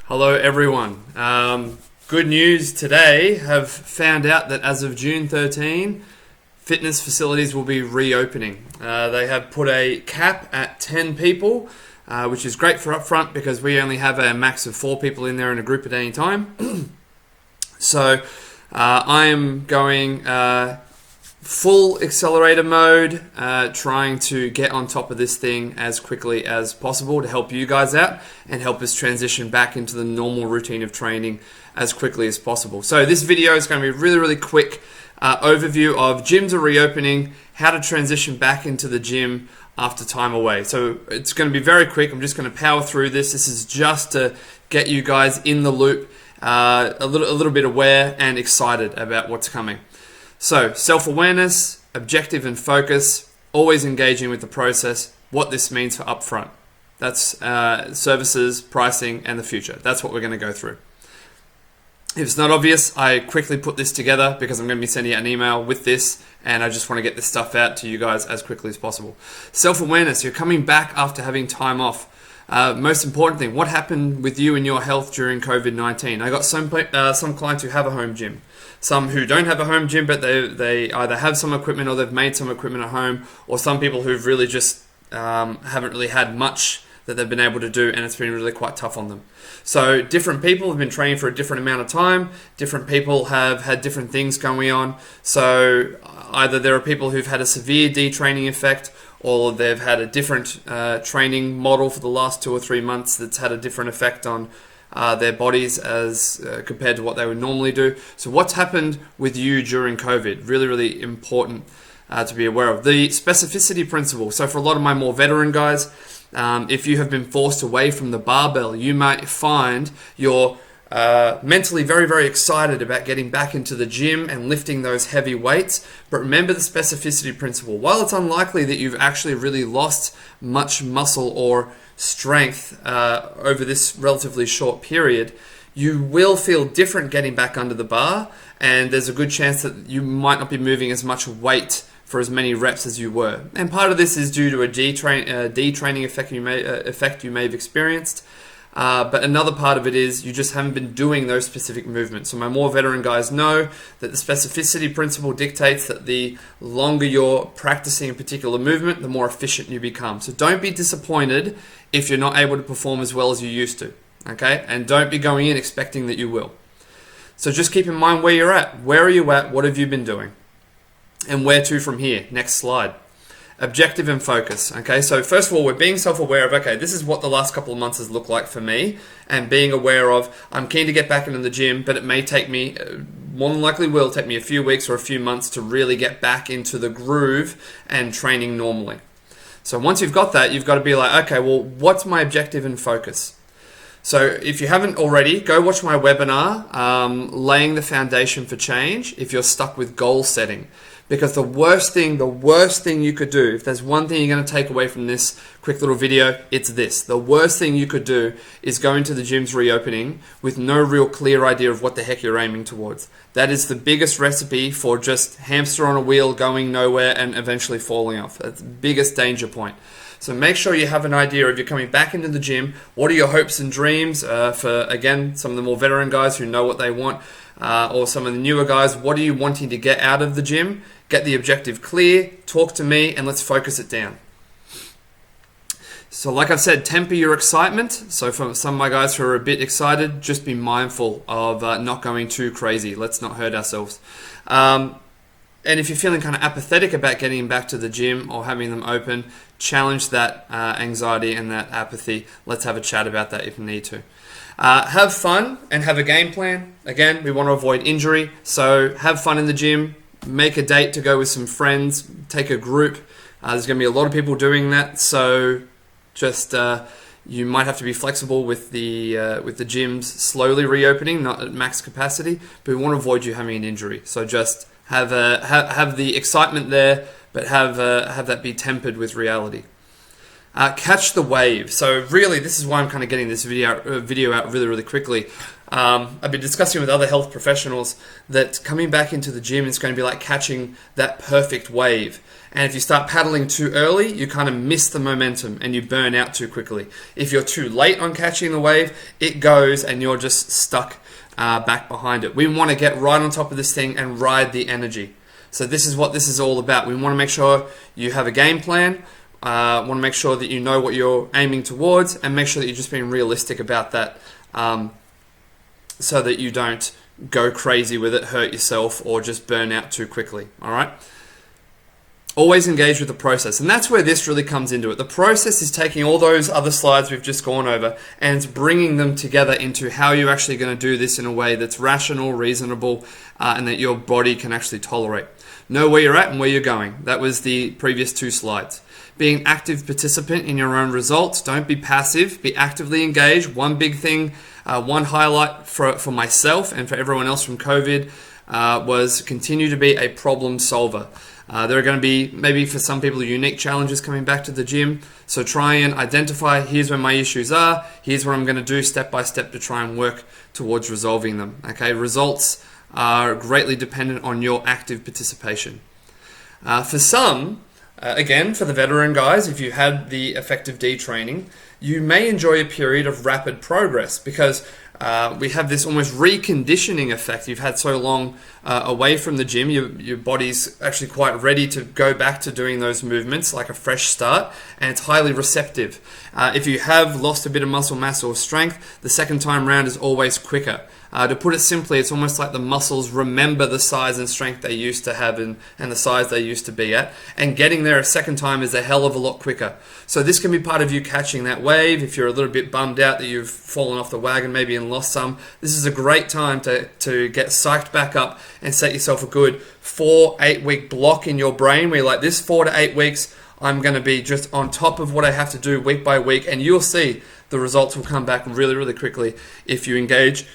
Hello everyone. Good news today, have found out that as of June 13, fitness facilities will be reopening. They have put a cap at 10 people, which is great for Upfront because we only have a max of 4 people in there in a group at any time. So I am going full accelerator mode, trying to get on top of this thing as quickly as possible to help you guys out and help us transition back into the normal routine of training as quickly as possible. So this video is going to be a really quick overview of gyms are reopening, how to transition back into the gym after time away. So it's going to be very quick. I'm just going to power through this. This is just to get you guys in the loop, a little bit aware and excited about what's coming. So, self-awareness, objective and focus, always engaging with the process, what this means for Upfront. That's services, pricing, and the future. That's what we're going to go through. If it's not obvious, I quickly put this together because I'm going to be sending out an email with this, and I just want to get this stuff out to you guys as quickly as possible. Self-awareness, you're coming back after having time off. Most important thing, what happened with you and your health during COVID-19? I got some clients who have a home gym. Some who don't have a home gym, but they either have some equipment or they've made some equipment at home, or some people who've really just haven't really had much that they've been able to do, and it's been really quite tough on them. So different people have been training for a different amount of time. Different people have had different things going on. So either there are people who've had a severe detraining effect, or they've had a different training model for the last 2 or 3 months that's had a different effect on their bodies as compared to what they would normally do. So what's happened with you during COVID? Really important to be aware of. The specificity principle. So for a lot of my more veteran guys, if you have been forced away from the barbell, you might find you're mentally very excited about getting back into the gym and lifting those heavy weights. But remember the specificity principle. While it's unlikely that you've actually really lost much muscle or strength over this relatively short period, you will feel different getting back under the bar, and there's a good chance that you might not be moving as much weight for as many reps as you were. And part of this is due to a detraining effect you may have experienced. But another part of it is you just haven't been doing those specific movements. So my more veteran guys know that the specificity principle dictates that the longer you're practicing a particular movement, the more efficient you become. So don't be disappointed if you're not able to perform as well as you used to, okay? And don't be going in expecting that you will. So just keep in mind where you're at. Where are you at? What have you been doing? And where to from here? Next slide. Objective and focus. Okay, so first of all, we're being self-aware of, okay, this is what the last couple of months has looked like for me, and being aware of, I'm keen to get back into the gym, but it may take me, more than likely will take me a few weeks or a few months to really get back into the groove and training normally. So once you've got that, you've got to be like, okay, well, what's my objective and focus? So if you haven't already, go watch my webinar, Laying the Foundation for Change, if you're stuck with goal setting. Because the worst thing you could do, if there's one thing you're going to take away from this quick little video, it's this. The worst thing you could do is go into the gym's reopening with no real clear idea of what the heck you're aiming towards. That is the biggest recipe for just hamster on a wheel, going nowhere and eventually falling off. That's the biggest danger point. So make sure you have an idea if you're coming back into the gym, what are your hopes and dreams for, again, some of the more veteran guys who know what they want, or some of the newer guys, what are you wanting to get out of the gym? Get the objective clear, talk to me, and let's focus it down. So like I've said, temper your excitement. So for some of my guys who are a bit excited, just be mindful of not going too crazy. Let's not hurt ourselves. And if you're feeling kind of apathetic about getting back to the gym or having them open, challenge that anxiety and that apathy. Let's have a chat about that if you need to. Have fun and have a game plan. Again, we want to avoid injury, so have fun in the gym. Make a date to go with some friends. Take a group. There's going to be a lot of people doing that, so just you might have to be flexible with the gyms slowly reopening, not at max capacity. But we want to avoid you having an injury. So just have the excitement there, but have that be tempered with reality. Catch the wave. So really, this is why I'm kind of getting this video out really quickly. I've been discussing with other health professionals that coming back into the gym is going to be like catching that perfect wave. And if you start paddling too early, you kind of miss the momentum and you burn out too quickly. If you're too late on catching the wave, it goes and you're just stuck back behind it. We want to get right on top of this thing and ride the energy. So this is what this is all about. We want to make sure you have a game plan. Want to make sure that you know what you're aiming towards, and make sure that you're just being realistic about that, so that you don't go crazy with it, hurt yourself, or just burn out too quickly. All right. Always engage with the process, and that's where this really comes into it. The process is taking all those other slides we've just gone over and it's bringing them together into how you're actually going to do this in a way that's rational, reasonable, and that your body can actually tolerate. Know where you're at and where you're going. That was the previous 2 slides. Be an active participant in your own results. Don't be passive. Be actively engaged. One big thing, one highlight for myself and for everyone else from COVID was continue to be a problem solver. There are going to be, maybe for some people, unique challenges coming back to the gym. So try and identify, here's where my issues are. Here's what I'm going to do step by step to try and work towards resolving them. Okay, results are greatly dependent on your active participation. For some, again, for the veteran guys, if you had the effective D training, you may enjoy a period of rapid progress because we have this almost reconditioning effect. You've had so long away from the gym, your body's actually quite ready to go back to doing those movements like a fresh start, and it's highly receptive. If you have lost a bit of muscle mass or strength, the second time round is always quicker. To put it simply, it's almost like the muscles remember the size and strength they used to have and the size they used to be at, and getting there a second time is a hell of a lot quicker. So this can be part of you catching that wave. If you're a little bit bummed out that you've fallen off the wagon maybe and lost some, this is a great time to get psyched back up and set yourself a good 4-8 week block in your brain where you're like, this 4 to 8 weeks, I'm going to be just on top of what I have to do week by week, and you'll see the results will come back really quickly if you engage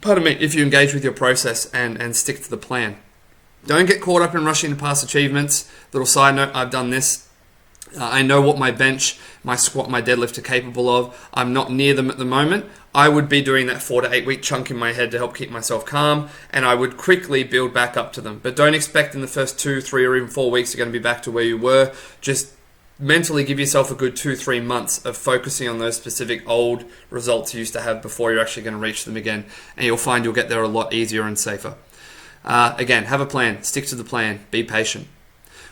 with your process and stick to the plan. Don't get caught up in rushing to past achievements. Little side note, I've done this. I know what my bench, my squat, my deadlift are capable of. I'm not near them at the moment. I would be doing that 4 to 8 week chunk in my head to help keep myself calm, and I would quickly build back up to them. But don't expect in the first 2, 3, or even 4 weeks you're going to be back to where you were. Just mentally give yourself a good 2-3 months of focusing on those specific old results you used to have before you're actually going to reach them again, and you'll find you'll get there a lot easier and safer. Again, have a plan, stick to the plan, be patient.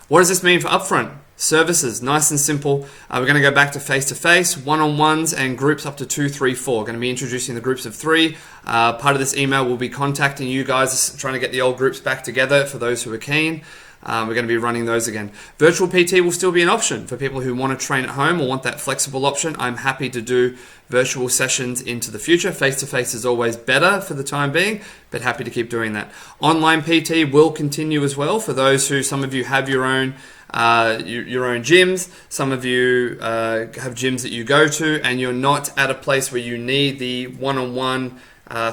What does this mean for Upfront Services? Nice and simple. We're going to go back to face-to-face, one-on-ones, and groups up to 2, 3, 4. Going to be introducing the groups of 3. Part of this email will be contacting you guys, trying to get the old groups back together for those who are keen. We're going to be running those again. Virtual PT will still be an option for people who want to train at home or want that flexible option. I'm happy to do virtual sessions into the future. Face-to-face is always better for the time being, but happy to keep doing that. Online PT will continue as well for those who, some of you have your own gyms, some of you have gyms that you go to, and you're not at a place where you need the one-on-one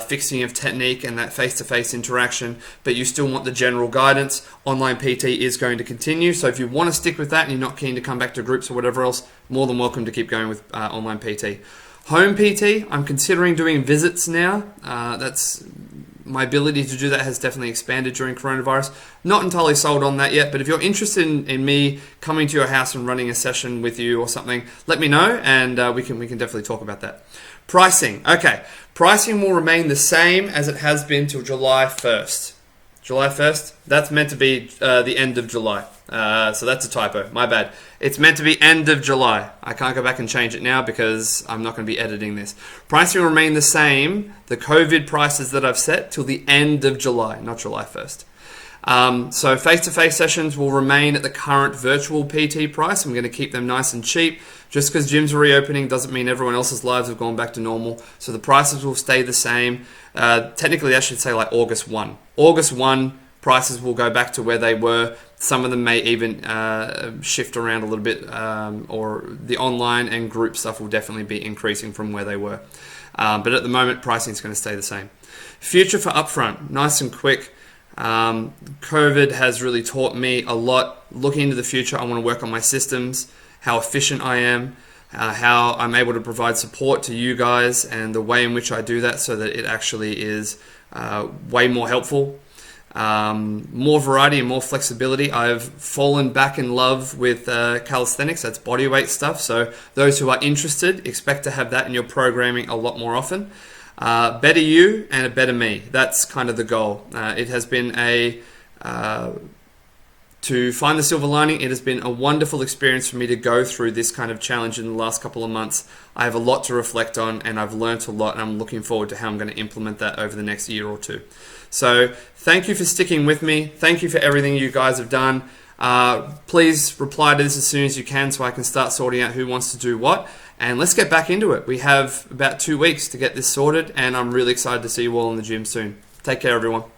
fixing of technique and that face-to-face interaction, but you still want the general guidance. Online PT is going to continue, so if you want to stick with that and you're not keen to come back to groups or whatever else, more than welcome to keep going with online PT. Home PT, I'm considering doing visits now. That's my ability to do that has definitely expanded during coronavirus. Not entirely sold on that yet, but if you're interested in me coming to your house and running a session with you or something, let me know, and we can definitely talk about that. Pricing. Okay, pricing will remain the same as it has been till July 1st. July 1st? That's meant to be the end of July. So that's a typo. My bad. It's meant to be end of July. I can't go back and change it now because I'm not going to be editing this. Pricing will remain the same, the COVID prices that I've set, till the end of July, not July 1st. So face-to-face sessions will remain at the current virtual PT price. I'm going to keep them nice and cheap. Just because gyms are reopening doesn't mean everyone else's lives have gone back to normal. So the prices will stay the same. Technically, I should say like August 1. August 1, prices will go back to where they were. Some of them may even shift around a little bit, or the online and group stuff will definitely be increasing from where they were. But at the moment, pricing is going to stay the same. Future for Upfront, nice and quick. COVID has really taught me a lot. Looking into the future, I want to work on my systems, how efficient I am, how I'm able to provide support to you guys, and the way in which I do that so that it actually is way more helpful. More variety and more flexibility. I've fallen back in love with calisthenics, that's bodyweight stuff. So those who are interested, expect to have that in your programming a lot more often. Better you and a better me. That's kind of the goal. It has been to find the silver lining, it has been a wonderful experience for me to go through this kind of challenge in the last couple of months. I have a lot to reflect on, and I've learnt a lot, and I'm looking forward to how I'm going to implement that over the next year or two. So thank you for sticking with me. Thank you for everything you guys have done. Please reply to this as soon as you can so I can start sorting out who wants to do what. And let's get back into it. We have about 2 weeks to get this sorted, and I'm really excited to see you all in the gym soon. Take care, everyone.